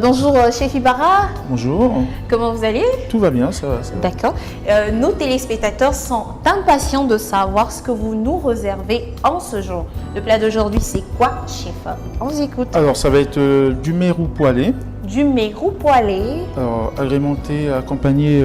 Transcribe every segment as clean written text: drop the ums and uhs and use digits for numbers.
Bonjour chef Ibarra, Bonjour, comment vous allez? tout va bien, ça va. Ça va. D'accord. Nos téléspectateurs sont impatients de savoir ce que vous nous réservez en ce jour. Le plat d'aujourd'hui, c'est quoi, chef? On vous écoute. Alors, ça va être du mérou poêlé, Du mérou poêlé. alors, agrémenté, accompagné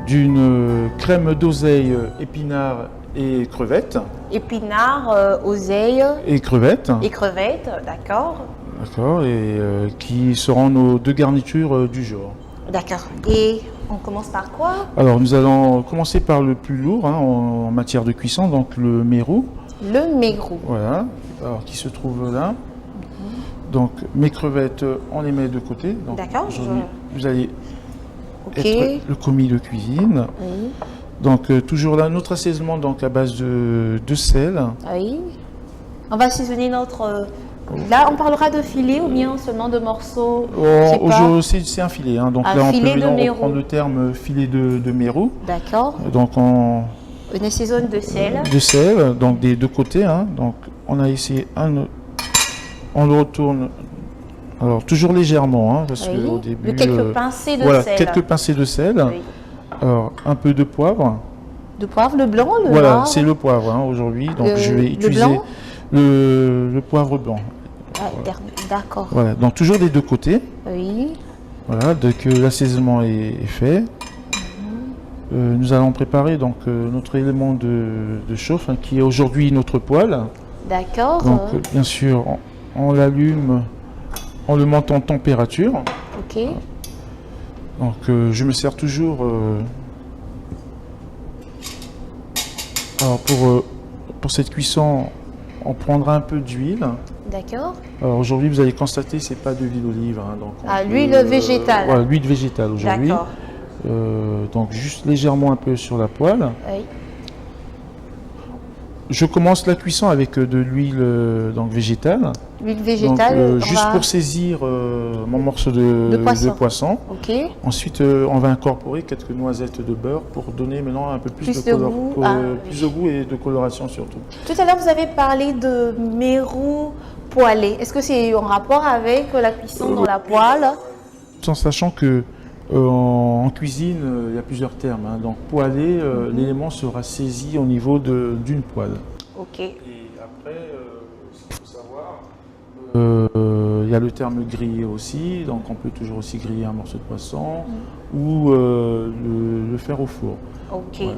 d'une crème d'oseille, épinards et crevettes. Épinards, oseille Et crevettes, et crevettes, d'accord. d'accord, et qui seront nos deux garnitures du jour. D'accord. Et on commence par quoi? Alors, nous allons commencer par le plus lourd en matière de cuisson, donc le mérou. Le mérou. Voilà, alors qui se trouve là. Donc, mes crevettes, on les met de côté. Donc, D'accord, aujourd'hui, vous allez Ok. être le commis de cuisine. Oui. Donc, toujours là, notre assaisonnement donc, à base de sel. Oui. On va assaisonner notre... Là, on parlera de filet ou bien seulement de morceaux? Je sais pas. Aujourd'hui, c'est un filet. Hein. Donc Un là, on filet peut de maintenant mérou. reprendre le terme filet de mérou. D'accord. Donc, on Une assaisonne de sel. de sel, donc des deux côtés. Hein. Donc, on a ici on le retourne. Alors, toujours légèrement, hein, parce Oui. qu'au début. De quelques pincées de voilà, sel. quelques pincées de sel. Oui. Alors, un peu de poivre. De poivre, le blanc, le Voilà, noir. c'est le poivre hein, aujourd'hui. Donc, je vais Le utiliser blanc le poivre blanc. Ah, d'accord. Voilà, donc toujours des deux côtés. Oui. Voilà, dès que l'assaisonnement est fait, nous allons préparer donc notre élément de chauffe hein, qui est aujourd'hui notre poêle. D'accord. Donc bien sûr, on l'allume en le montant en température. Ok. Donc je me sers toujours. Alors pour cette cuisson, on prendra un peu d'huile. D'accord. Alors aujourd'hui, vous allez constater, c'est pas de l'huile d'olive. Hein, donc on Ah, peut, l'huile végétale. Voilà, l'huile végétale aujourd'hui. D'accord. Donc juste légèrement un peu sur la poêle. Oui. Je commence la cuisson avec de l'huile donc végétale. L'huile Donc, végétale. on juste va- pour saisir mon morceau de poisson. Ok. Ensuite, on va incorporer quelques noisettes de beurre pour donner maintenant un peu plus de goût. Ah, plus de goût et de coloration surtout. Tout à l'heure, vous avez parlé de mérou poêlé. Est-ce que c'est en rapport avec la cuisson dans la poêle? Tout en sachant que en cuisine, il y a plusieurs termes. Hein. Donc poêlé, l'élément sera saisi au niveau d'une poêle. Ok. Et après, ce qu'il faut savoir, il y a le terme griller aussi. Donc on peut toujours aussi griller un morceau de poisson ou le faire au four. Ok. Voilà.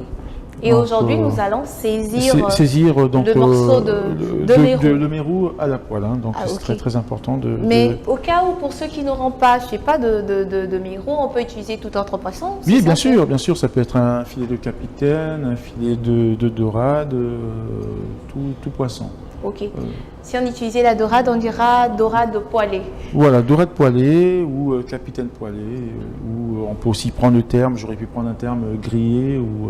Et Donc, aujourd'hui, nous allons saisir saisir donc le morceau de mérou. le mérou à la poêle. Hein. Donc Ah, c'est ok. très très important Mais au cas où, pour ceux qui n'auront pas, je sais pas, de mérou, on peut utiliser tout autre poisson? Oui, c'est bien ça sûr, bien sûr. Ça peut être un filet de capitaine, un filet de dorade, tout poisson. Ok. Si on utilisait la dorade, on dira dorade poêlée. Voilà, dorade poêlée ou capitaine poêlée. Ou on peut aussi prendre le terme, j'aurais pu prendre un terme grillé ou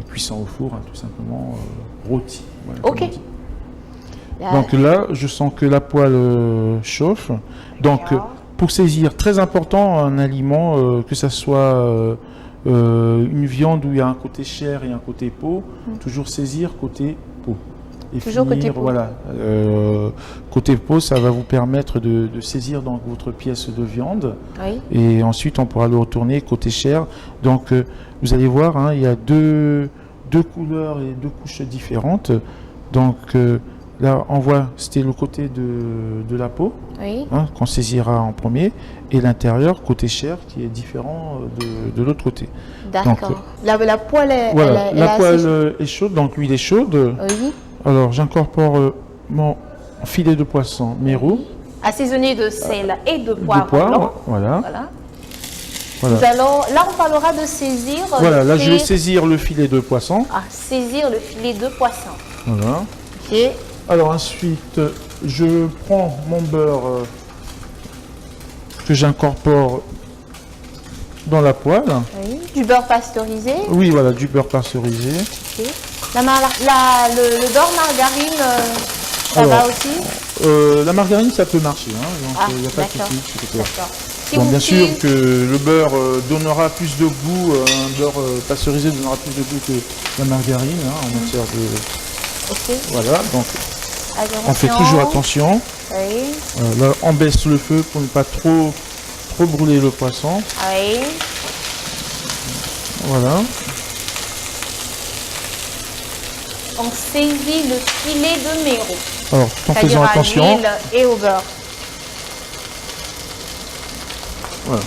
cuisson au four, hein, tout simplement, rôti. Voilà, Ok. comme on dit. Là- Donc là, je sens que la poêle chauffe. Donc, D'accord. pour saisir, très important, un aliment, que ça soit une viande où il y a un côté chair et un côté peau, toujours saisir côté peau. Et Toujours côté peau. Voilà, côté peau, ça va vous permettre de saisir donc votre pièce de viande. Oui. Et ensuite, on pourra le retourner côté chair. Donc, vous allez voir, hein, il y a deux couleurs et deux couches différentes. Donc, là, on voit, c'était le côté de la peau Oui. hein, qu'on saisira en premier, et l'intérieur, côté chair, qui est différent de l'autre côté. D'accord. La poêle, Voilà, elle la est poêle assez... est chaude, donc l'huile est chaude. Oui. Alors, j'incorpore mon filet de poisson mérou, Assaisonné de sel et de de poivre blanc. voilà. Voilà. Voilà. Nous allons, là, on parlera de saisir. Voilà, le là je vais fait saisir le filet de poisson. à saisir le filet de poisson. Voilà. Ok. Alors ensuite, je prends mon beurre que j'incorpore dans la poêle. Oui. Du beurre pasteurisé. Oui, voilà, du beurre pasteurisé. Ok. Le beurre margarine, ça Alors, va aussi? La margarine, ça peut marcher, hein, donc Ah, il n'y a pas de d'accord. souci. c'est clair. D'accord. Si Donc vous bien sûr faites- que le beurre donnera plus de goût, un beurre pasteurisé donnera plus de goût que la margarine hein, en matière de... Ok. Voilà, donc Attention. on fait toujours attention. Oui. Là, on baisse le feu pour ne pas trop brûler le poisson. Oui. Voilà. On saisit le filet de mérou. Alors, tout en C'est-à-dire faisant à attention. l'huile et au beurre. Voilà.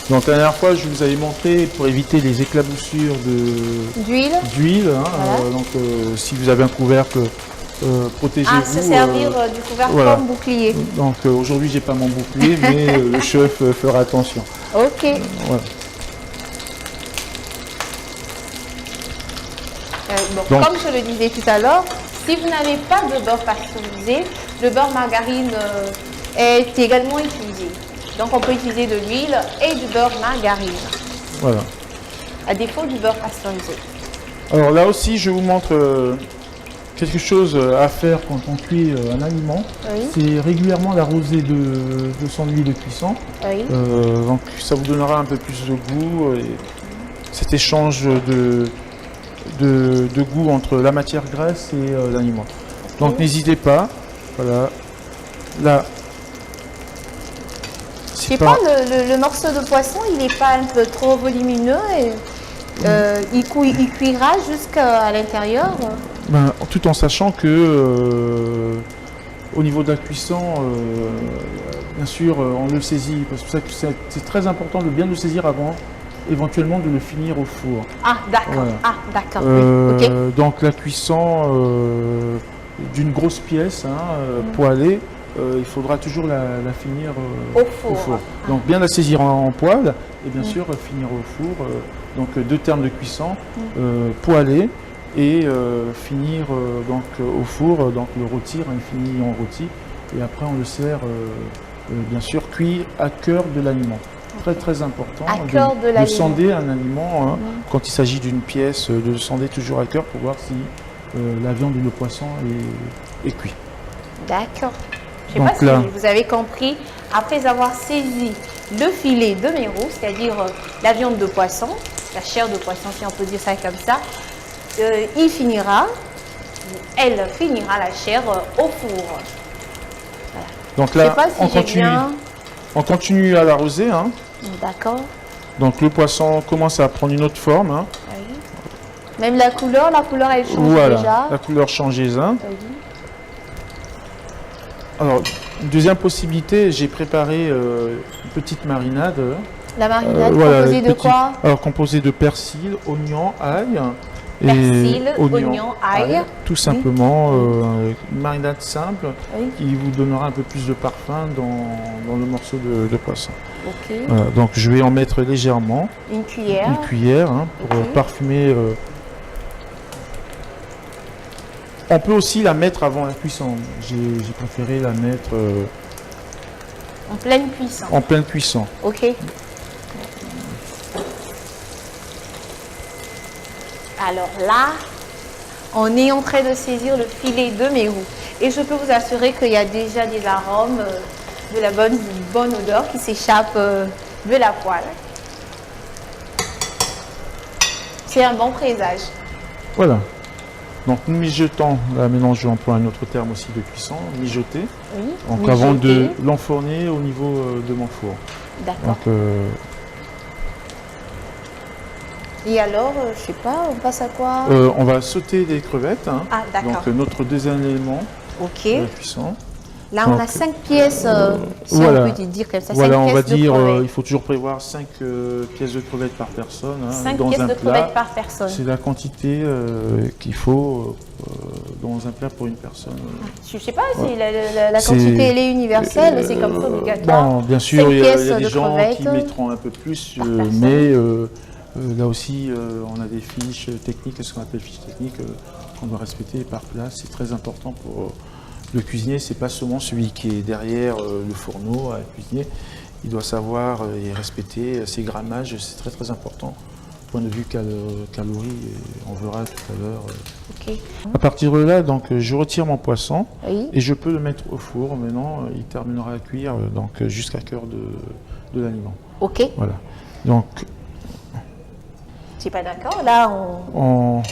Donc la dernière fois, je vous avais montré pour éviter les éclaboussures D'huile. d'huile. Hein, Voilà. donc si vous avez un couvercle, protégez-vous. Ah, se servir du couvercle voilà. comme bouclier. Donc aujourd'hui, j'ai pas mon bouclier, mais le chef fera attention. Ok. Voilà. Bon, Donc- comme je le disais tout à l'heure, si vous n'avez pas de beurre pasteurisé, le beurre margarine est également utilisé. Donc on peut utiliser de l'huile et du beurre margarine, Voilà. à défaut du beurre pasteurisé. Alors là aussi, je vous montre quelque chose à faire quand on cuit un aliment. Oui. C'est régulièrement l'arroser de son huile de cuisson. Oui. Donc ça vous donnera un peu plus de goût et cet échange de goût entre la matière grasse et l'aliment. Donc n'hésitez pas. Voilà. Là. Je sais pas, le morceau de poisson, il n'est pas un peu trop volumineux et il cuira jusqu'à l'intérieur. Ben, tout en sachant que au niveau de la cuisson, bien sûr, on le saisit. Parce que c'est très important de bien le saisir avant, éventuellement de le finir au four. Ah, d'accord. Voilà. Ah, d'accord. Oui. Ok. Donc la cuisson d'une grosse pièce poêlée, il faudra toujours la finir Au four. Donc bien la saisir en poêle et bien sûr finir au four. Donc deux termes de cuisson, poêler et finir donc au four, donc le rôtir, il finit en rôti et après on le sert bien sûr cuit à cœur de l'aliment. Très très important À cœur de l'aliment. sonder un aliment quand il s'agit d'une pièce, de le sonder toujours à cœur pour voir si la viande ou le poisson est cuit. D'accord. Je ne sais Donc pas si là- vous avez compris, après avoir saisi le filet de mérou, c'est-à-dire la viande de poisson, la chair de poisson si on peut dire ça comme ça, elle finira la chair au four. Donc Je ne sais là, pas si j'ai bien... on continue à l'arroser. Hein. D'accord. Donc le poisson commence à prendre une autre forme. Hein. Oui. Même la couleur elle change Voilà, déjà. la couleur change. Hein. Oui. Alors, une deuxième possibilité, j'ai préparé une petite marinade. La marinade Voilà, composée de petite- quoi? Alors, composée de persil, oignon, ail. Persil, oignon, ail. Tout simplement, une marinade simple Oui. qui vous donnera un peu plus de parfum dans le morceau de poisson. Ok. Voilà, donc, je vais en mettre légèrement, Une cuillère. une cuillère, hein, pour Ok. parfumer. On peut aussi la mettre avant la cuisson. J'ai préféré la mettre En pleine cuisson. en pleine cuisson. Ok. Alors là, on est en train de saisir le filet de mérou. Et je peux vous assurer qu'il y a déjà des arômes, de la bonne odeur qui s'échappe de la poêle. C'est un bon présage. Voilà. Donc nous mijotons, là maintenant je emploie un autre terme aussi de cuisson, mijoter. Oui. Donc mijoter. avant de l'enfourner au niveau de mon four. D'accord. Donc Et alors, je sais pas, on passe à quoi? on va sauter des crevettes. Hein. Ah, d'accord. Donc notre deuxième élément Ok. de la cuisson. Là, on a donc, 5 pièces, si voilà. on peut dire comme ça. Voilà, 5 on va pièces de dire, crevettes. il faut toujours prévoir 5 pièces de crevettes par personne. Hein, 5 dans pièces un de plat. crevettes par personne. C'est la quantité qu'il faut dans un plat pour une personne. Je sais pas si Ouais. la C'est- quantité elle est universelle, c'est comme ça obligatoire. Bon, bien sûr, 5 il y a pièces des de gens crevettes qui mettront un peu plus, par personne. mais là aussi, on a des fiches techniques, ce qu'on appelle fiches techniques, qu'on doit respecter par plat. C'est très important pour le cuisinier. C'est pas seulement celui qui est derrière le fourneau à cuisiner. Il doit savoir et respecter ses grammages. C'est très très important. Point de vue calories, et on verra tout à l'heure. Ok. À partir de là, donc, je retire mon poisson. Oui. Et je peux le mettre au four. Maintenant, il terminera à cuire donc jusqu'à cœur de l'aliment. Ok. Voilà. Donc, C'est pas d'accord. Là,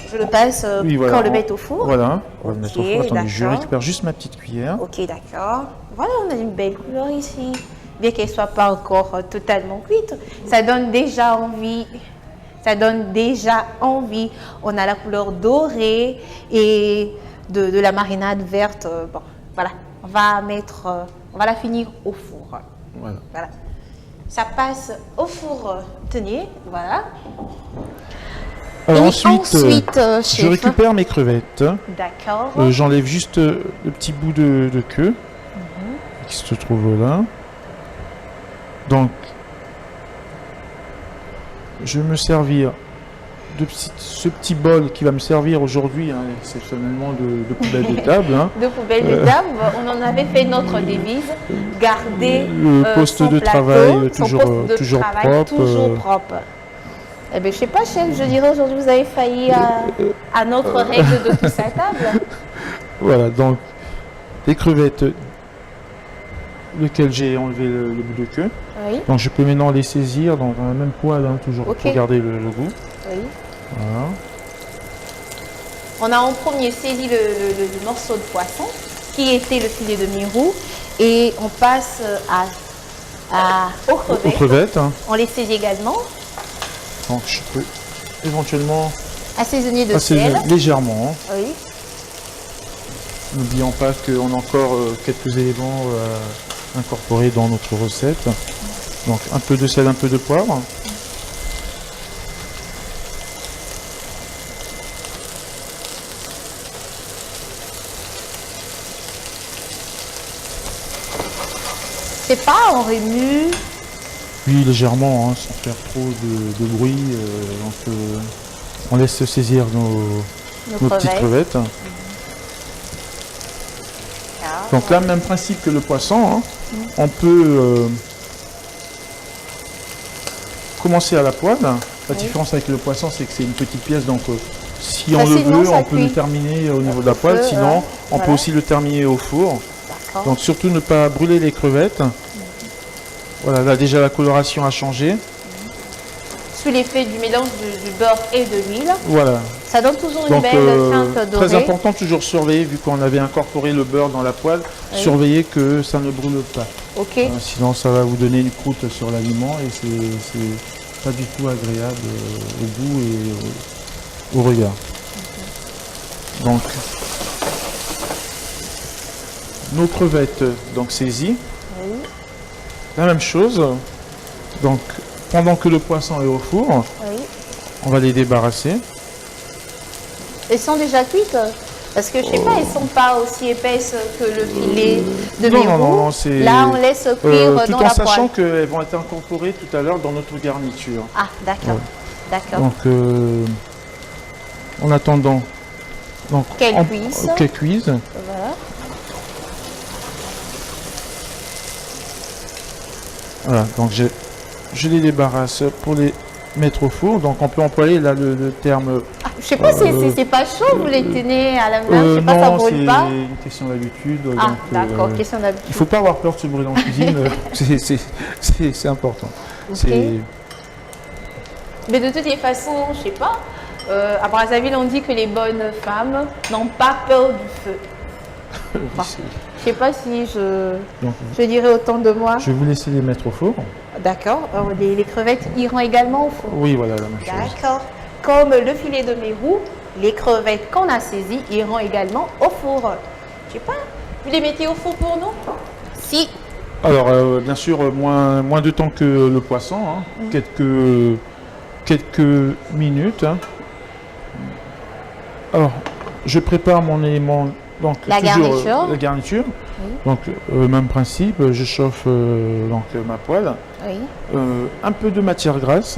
je le passe Oui, voilà, quand on le met au four. Voilà, on va le mettre au four. Attendez, je d'accord. récupère juste ma petite cuillère. Ok, d'accord. Voilà, on a une belle couleur ici. Bien qu'elle ne soit pas encore totalement cuite, ça donne déjà envie. Ça donne déjà envie. On a la couleur dorée et de la marinade verte. Bon, voilà. On va la finir au four. Voilà. Ça passe au four. Tenez, voilà. Alors et ensuite, chef, je récupère mes crevettes. D'accord. J'enlève juste le petit bout de queue qui se trouve là. Donc, je vais me servir de ce petit bol qui va me servir aujourd'hui, hein, exceptionnellement de poubelle de table. Hein. De poubelle de table, on en avait fait notre devise, garder le poste son de plateau, travail son toujours, poste de toujours travail propre. toujours propre. Eh bien, je sais pas, chef, je dirais aujourd'hui vous avez failli à notre règle de tous à table. Voilà, donc les crevettes, lesquelles j'ai enlevé le bout de queue. Oui. Donc je peux maintenant les saisir dans la même poêle, hein, toujours pour garder le goût. Oui. Voilà. On a en premier saisi le morceau de poisson qui était le filet de Mérou et on passe aux crevettes. Aux crevettes. Hein. On les saisit également. Donc je peux éventuellement assaisonner de sel. Légèrement. Hein. Oui. N'oublions pas qu'on a encore quelques éléments à incorporer dans notre recette. Donc un peu de sel, un peu de poivre. C'est pas, on remue. Oui, légèrement, hein, sans faire trop de bruit. Donc, on laisse saisir nos petites crevettes. Donc là, même principe que le poisson. Hein. On peut commencer à la poêle. La différence avec le poisson, c'est que c'est une petite pièce. Donc si on le veut, on peut le terminer au niveau de la poêle. Sinon, on peut aussi le terminer au four. Donc surtout ne pas brûler les crevettes. Voilà, là déjà la coloration a changé. Sous l'effet du mélange du beurre et de l'huile. Voilà. Ça donne toujours une belle teinte dorée. Très important, toujours surveiller, vu qu'on avait incorporé le beurre dans la poêle, surveiller que ça ne brûle pas. Ok. Sinon ça va vous donner une croûte sur l'aliment et c'est pas du tout agréable au goût et au regard. Donc nos crevettes donc saisies. Oui. La même chose. Donc pendant que le poisson est au four, on va les débarrasser. Elles sont déjà cuites? Parce que je sais pas, elles sont pas aussi épaisses que le filet de Mérou. Non, là, on laisse cuire dans la poêle. Tout en sachant qu'elles vont être incorporées tout à l'heure dans notre garniture. Ah, d'accord. Ouais. D'accord. Donc, en attendant qu'elles cuisent. Voilà. Voilà, donc je les débarrasse pour les mettre au four. Donc on peut employer là le terme. Ah, je sais pas si c'est pas chaud, vous les tenez à la main, je sais pas, ça brûle pas. C'est une question d'habitude. Ah, d'accord, question d'habitude. Il faut pas avoir peur de se brûler en cuisine, c'est important. Okay. Mais de toutes les façons, je sais pas, à Brazzaville on dit que les bonnes femmes n'ont pas peur du feu. Enfin, je sais pas si je dirais autant de moi. Je vais vous laisser les mettre au four. D'accord. Les crevettes iront également au four. Oui, voilà la même chose. D'accord. Comme le filet de Mérou, les crevettes qu'on a saisies iront également au four. Je sais pas, vous les mettez au four pour nous? Si. Alors, bien sûr, moins de temps que le poisson, hein. Quelques minutes. Hein. Alors, je prépare mon élément. Donc, la garniture. Oui. Donc, même principe, je chauffe donc, ma poêle. Oui. Un peu de matière grasse.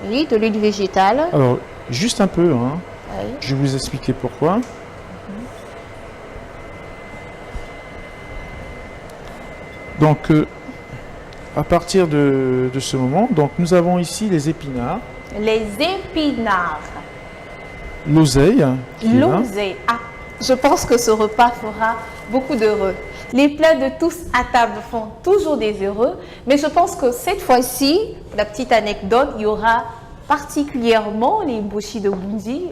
Oui, de l'huile végétale. Alors, juste un peu. Hein. Oui. Je vais vous expliquer pourquoi. Donc, à partir de ce moment, donc, nous avons ici les épinards. Les épinards. L'oseille. L'oseille. Ah, je pense que ce repas fera beaucoup d'heureux. Les plats de tous à table font toujours des heureux, mais je pense que cette fois-ci, la petite anecdote, il y aura particulièrement les Mboshi de Bunzi,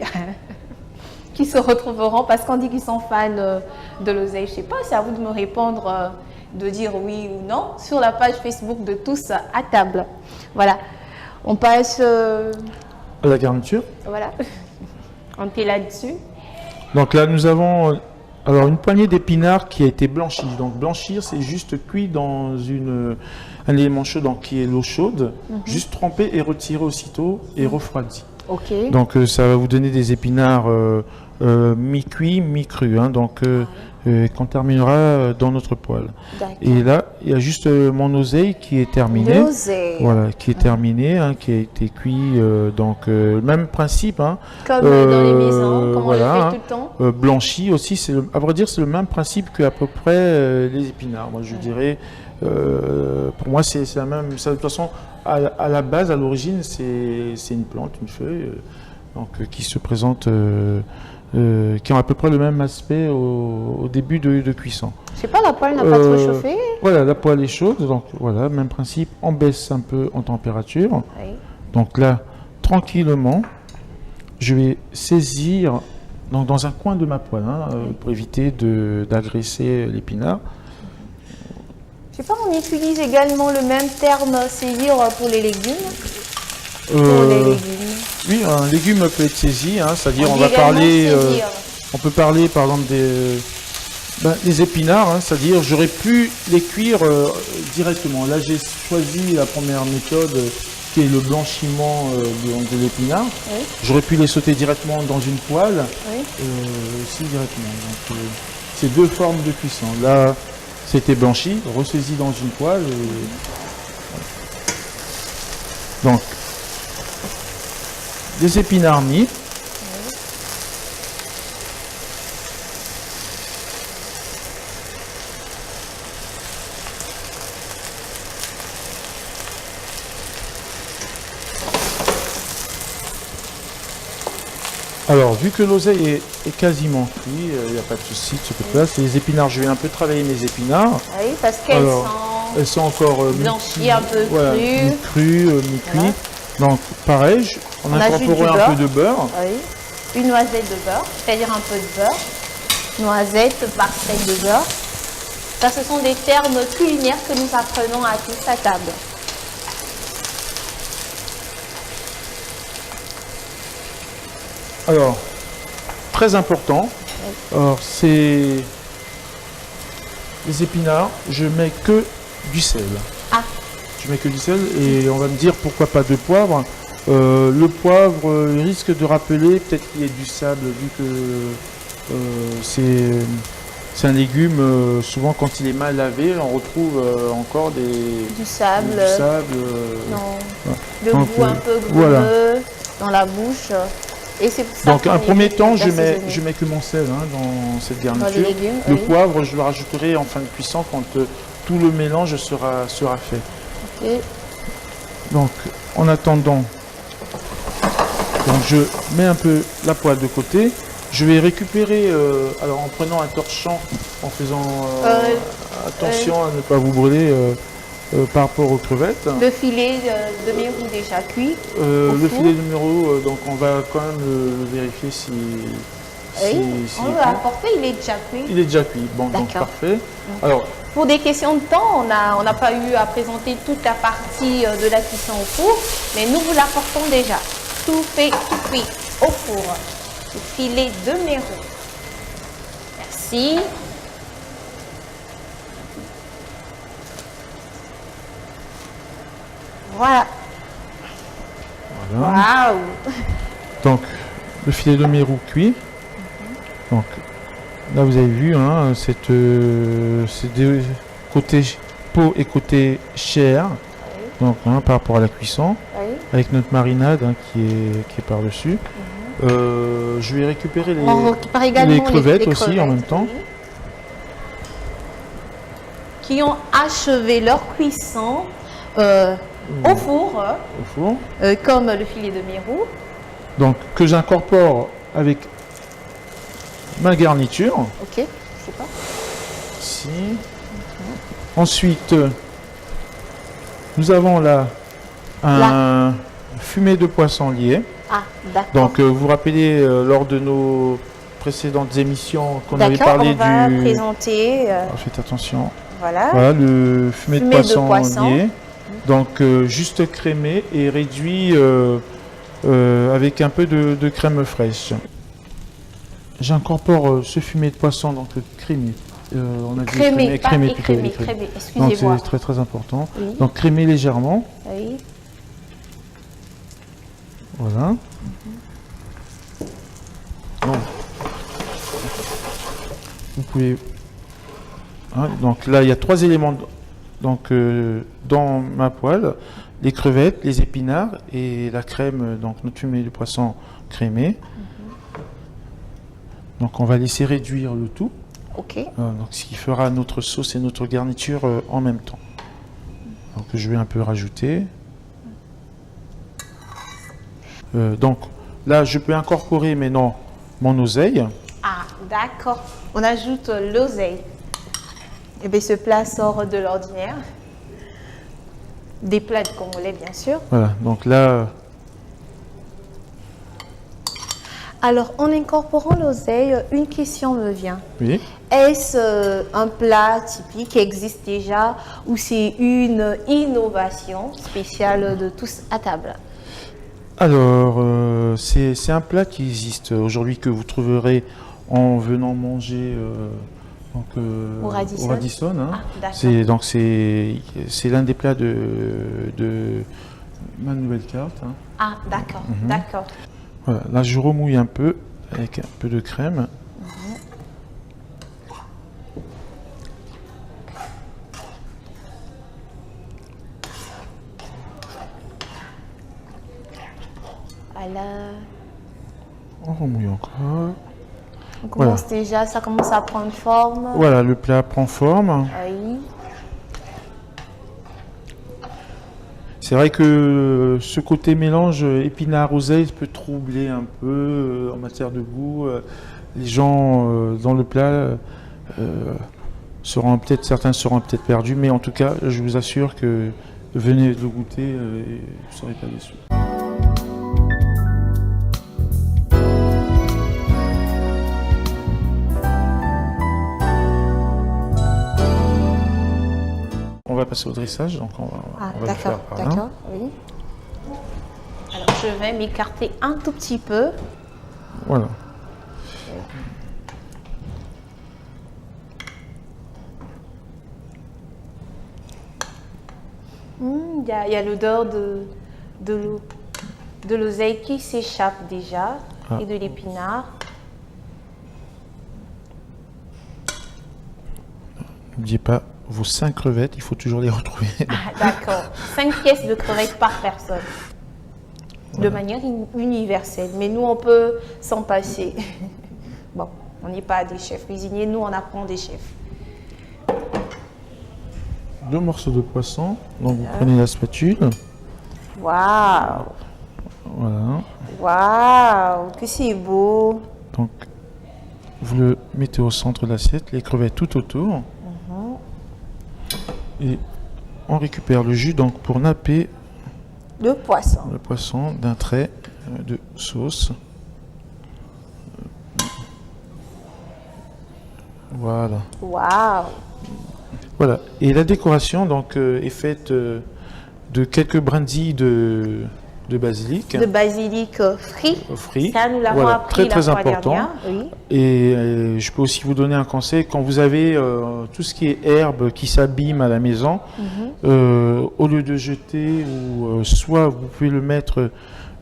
qui se retrouveront parce qu'on dit qu'ils sont fans de l'oseille. Je ne sais pas, c'est à vous de me répondre, de dire oui ou non sur la page Facebook de Tous à table. Voilà. On passe à la garniture. Voilà. On est là-dessus. Donc là, nous avons alors une poignée d'épinards qui a été blanchie. Donc blanchir, c'est juste cuit dans un élément chaud, donc qui est l'eau chaude, juste tremper et retirer aussitôt et refroidi. Ok. Donc ça va vous donner des épinards mi-cuits, mi-crus. Hein, donc qu'on terminera dans notre poêle. Et là, il y a juste mon oseille qui est terminé. L'oseille. Voilà, qui est terminé, hein, qui a été cuit. Donc même principe. Hein, comme dans les maisons, comme voilà, on le fait hein, tout le temps. Blanchi aussi, à vrai dire, c'est le même principe qu'à peu près les épinards. Moi, je dirais, pour moi, c'est la même. Ça, de toute façon, à la base, à l'origine, c'est une plante, une feuille, donc qui se présente. Qui ont à peu près le même aspect au début de cuisson. Je sais pas, la poêle n'a pas trop chauffé. Voilà, la poêle est chaude, donc voilà, même principe, on baisse un peu en température. Oui. Donc là, tranquillement, je vais saisir donc, dans un coin de ma poêle, hein, pour éviter d'agresser l'épinard. Je sais pas, on utilise également le même terme saisir pour les légumes. Pour les légumes. Oui, un légume peut être saisi, hein, c'est-à-dire on dit va également parler, saisir. on peut parler par exemple des épinards, hein, c'est-à-dire j'aurais pu les cuire directement. Là j'ai choisi la première méthode qui est le blanchiment de l'épinard. Oui. J'aurais pu les sauter directement dans une poêle, Oui. aussi directement. Donc c'est deux formes de cuisson. Là c'était blanchi, ressaisi dans une poêle. Donc des épinards mis. Alors, vu que l'oseille est quasiment cuit, il n'y a pas de souci de ce côté-là. C'est les épinards, je vais un peu travailler mes épinards. Oui, parce qu'elles Elles sont encore blanchies, un peu voilà, crues. mi-crues, mi-cuits. Voilà. Donc, pareil, on incorporera un peu de beurre. Oui. Une noisette de beurre, c'est-à-dire un peu de beurre. Noisette, parcelle de beurre. Ça, ce sont des termes culinaires que nous apprenons à tous à table. Alors, très important, alors c'est les épinards, je mets que du sel. Ah. Je mets que du sel et on va me dire pourquoi pas de poivre. Le poivre risque de rappeler, peut-être qu'il y a du sable vu que c'est un légume, souvent quand il est mal lavé, on retrouve encore du sable. Non. Le goût un peu grumeux voilà. dans la bouche. Et c'est pour ça. Donc un premier temps, je mets que mon sel hein, dans cette garniture. Dans les légumes, le oui. poivre, je le rajouterai en fin de cuisson quand tout le mélange sera fait. Okay. Donc en attendant, donc, je mets un peu la poêle de côté. Je vais récupérer, alors en prenant un torchon, en faisant attention à ne pas vous brûler par rapport aux crevettes. Le filet de mérou déjà cuit. Le filet de mérou, donc on va quand même le vérifier si on va apporter, il est déjà cuit. Il est déjà cuit, bon, donc parfait. Alors, pour des questions de temps, on n'a pas eu à présenter toute la partie de la cuisson au four, mais nous vous l'apportons déjà. Tout fait, tout cuit au four. Le filet de mérou. Merci. Voilà. Waouh. Donc, le filet de mérou cuit. Donc, là, vous avez vu, hein, c'est côté peau et côté chair. Oui. Donc, hein, par rapport à la cuisson. Oui. Avec notre marinade hein, qui est par-dessus. Je vais récupérer les crevettes aussi en même temps. Oui. Qui ont achevé leur cuisson au four. Comme le filet de mérou. Donc, que j'incorpore avec ma garniture. Ok, je sais pas. Ici. Ensuite, nous avons là fumée de poisson liée. Ah, d'accord. Donc, vous vous rappelez, lors de nos précédentes émissions qu'on avait D'accord, parlé on va du... présenter, Alors, faites attention. voilà. Voilà, le fumée de poisson poisson. lié. Donc, juste crémé et réduit avec un peu de crème fraîche. J'incorpore ce fumé de poisson, donc crémé. On a dit Crémé, pas crémé, écrémé, plutôt, crémé, donc excusez-moi. c'est très très important. Oui. Donc crémé légèrement. Oui. Voilà. Donc, vous pouvez. Hein, donc là, il y a 3 éléments donc, dans ma poêle, les crevettes, les épinards et la crème, donc notre fumée de poisson crémé. Donc on va laisser réduire le tout. Ok. Donc, ce qui fera notre sauce et notre garniture en même temps. Donc je vais un peu rajouter. Donc là, je peux incorporer maintenant mon oseille. Ah, d'accord. On ajoute l'oseille. Et bien, ce plat sort de l'ordinaire. Des plats de congolais, bien sûr. Voilà, donc là, Alors, en incorporant l'oseille, une question me vient. oui. Est-ce un plat typique qui existe déjà ou c'est une innovation spéciale de tous à table? Alors, c'est un plat qui existe aujourd'hui que vous trouverez en venant manger donc, Au Radisson. Radisson, hein. Ah, d'accord. Donc c'est l'un des plats de ma nouvelle carte, hein. Ah, d'accord, d'accord. Voilà, là je remouille un peu avec un peu de crème. Voilà. On remouille encore. On commence déjà, ça commence à prendre forme. Voilà, le plat prend forme. Oui. C'est vrai que ce côté mélange épinard-oseille peut troubler un peu en matière de goût. Les gens dans le plat certains seront peut-être perdus, mais en tout cas, je vous assure que venez le goûter et vous ne serez pas déçus. On va passer au dressage, donc on va le faire D'accord, par là. d'accord, oui. Alors, je vais m'écarter un tout petit peu. Voilà. Il y a l'odeur de l'oseille qui s'échappe déjà et de l'épinard. N'oubliez pas vos 5 crevettes, il faut toujours les retrouver. Ah, d'accord. 5 pièces de crevettes par personne. De manière universelle. Mais nous, on peut s'en passer. Bon, on n'est pas des chefs cuisiniers, nous, on apprend des chefs. 2 morceaux de poisson, donc vous prenez la spatule. Waouh! Voilà. Waouh! Que c'est beau! Donc, vous le mettez au centre de l'assiette, les crevettes tout autour. Et on récupère le jus donc pour napper Le poisson. le poisson d'un trait de sauce. Voilà. Waouh! Voilà. Et la décoration donc est faite de quelques brindilles de basilic. De basilic frit. Frit. Ça, nous l'avons Voilà, appris très la fois important. dernière. Oui. Et je peux aussi vous donner un conseil, quand vous avez tout ce qui est herbe qui s'abîme à la maison, au lieu de jeter, ou soit vous pouvez le mettre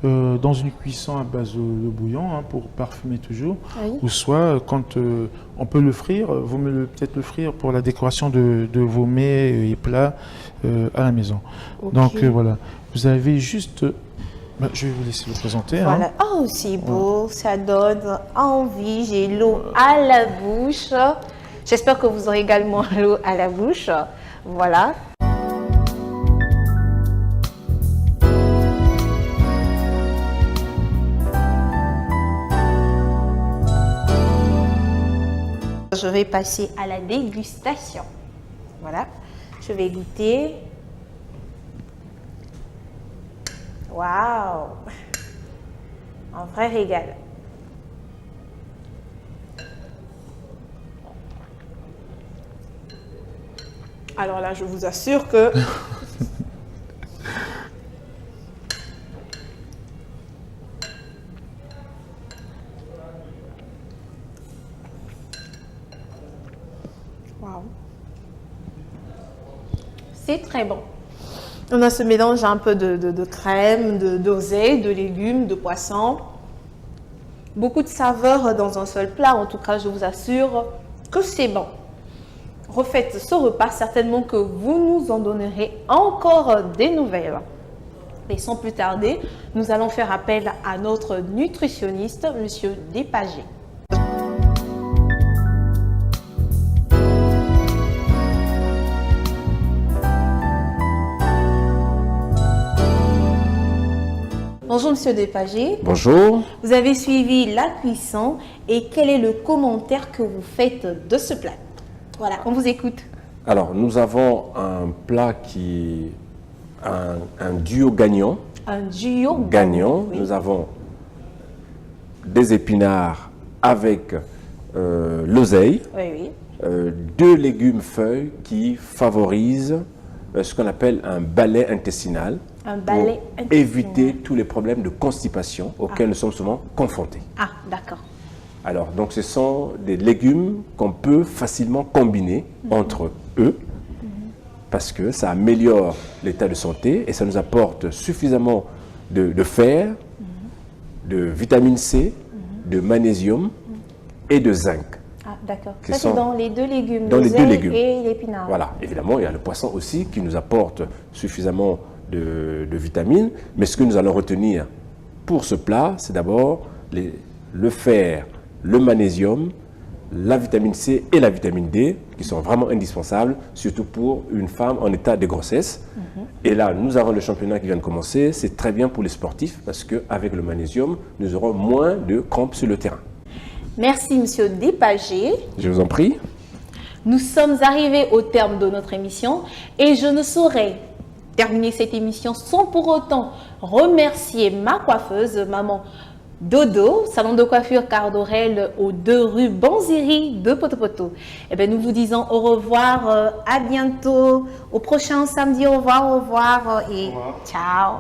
dans une cuisson à base de bouillon pour parfumer toujours, Oui. ou soit quand on peut le frire, vous peut-être le frire pour la décoration de vos mets et plats à la maison. Ok. Donc voilà, vous avez juste... je vais vous laisser le présenter. Voilà. Hein. Oh, c'est beau, ça donne envie. J'ai l'eau à la bouche. J'espère que vous aurez également l'eau à la bouche. Voilà. Je vais passer à la dégustation. Voilà. Je vais goûter. Waouh! Un vrai régal. Alors là, je vous assure que waouh. C'est très bon. On a ce mélange un peu de crème, d'oseille, de légumes, de poisson. Beaucoup de saveurs dans un seul plat. En tout cas, je vous assure que c'est bon. Refaites ce repas, certainement que vous nous en donnerez encore des nouvelles. Et sans plus tarder, nous allons faire appel à notre nutritionniste, Monsieur Despagé. Bonjour Monsieur Despagé. Bonjour. Vous avez suivi la cuisson et quel est le commentaire que vous faites de ce plat? Voilà, on vous écoute. Alors, nous avons un plat qui un duo gagnant. Un duo Gagnant. Oui. Nous avons des épinards avec l'oseille, Oui, oui. 2 légumes feuilles qui favorisent ce qu'on appelle un balai intestinal. Un balai pour intestinal. éviter tous les problèmes de constipation auxquels nous sommes souvent confrontés. Ah, d'accord. Alors, donc ce sont des légumes qu'on peut facilement combiner entre eux parce que ça améliore l'état de santé et ça nous apporte suffisamment de fer, de vitamine C, de magnésium et de zinc. Ah, d'accord. Qui Ça, c'est sont dans les 2 légumes, dans les 2 l'oseille légumes. et l'épinard. Voilà, évidemment, il y a le poisson aussi qui nous apporte suffisamment de vitamines. Mais ce que nous allons retenir pour ce plat, c'est d'abord le fer, le magnésium, la vitamine C et la vitamine D, qui sont vraiment indispensables, surtout pour une femme en état de grossesse. Et là, nous avons le championnat qui vient de commencer. C'est très bien pour les sportifs parce qu'avec le magnésium, nous aurons moins de crampes sur le terrain. Merci Monsieur Despagé. Je vous en prie. Nous sommes arrivés au terme de notre émission et je ne saurais terminer cette émission sans pour autant remercier ma coiffeuse, maman Dodo, salon de coiffure Cardorel aux 2 rue Bonziri de Potopoto. Eh bien, nous vous disons au revoir, à bientôt, au prochain samedi, au revoir et ciao.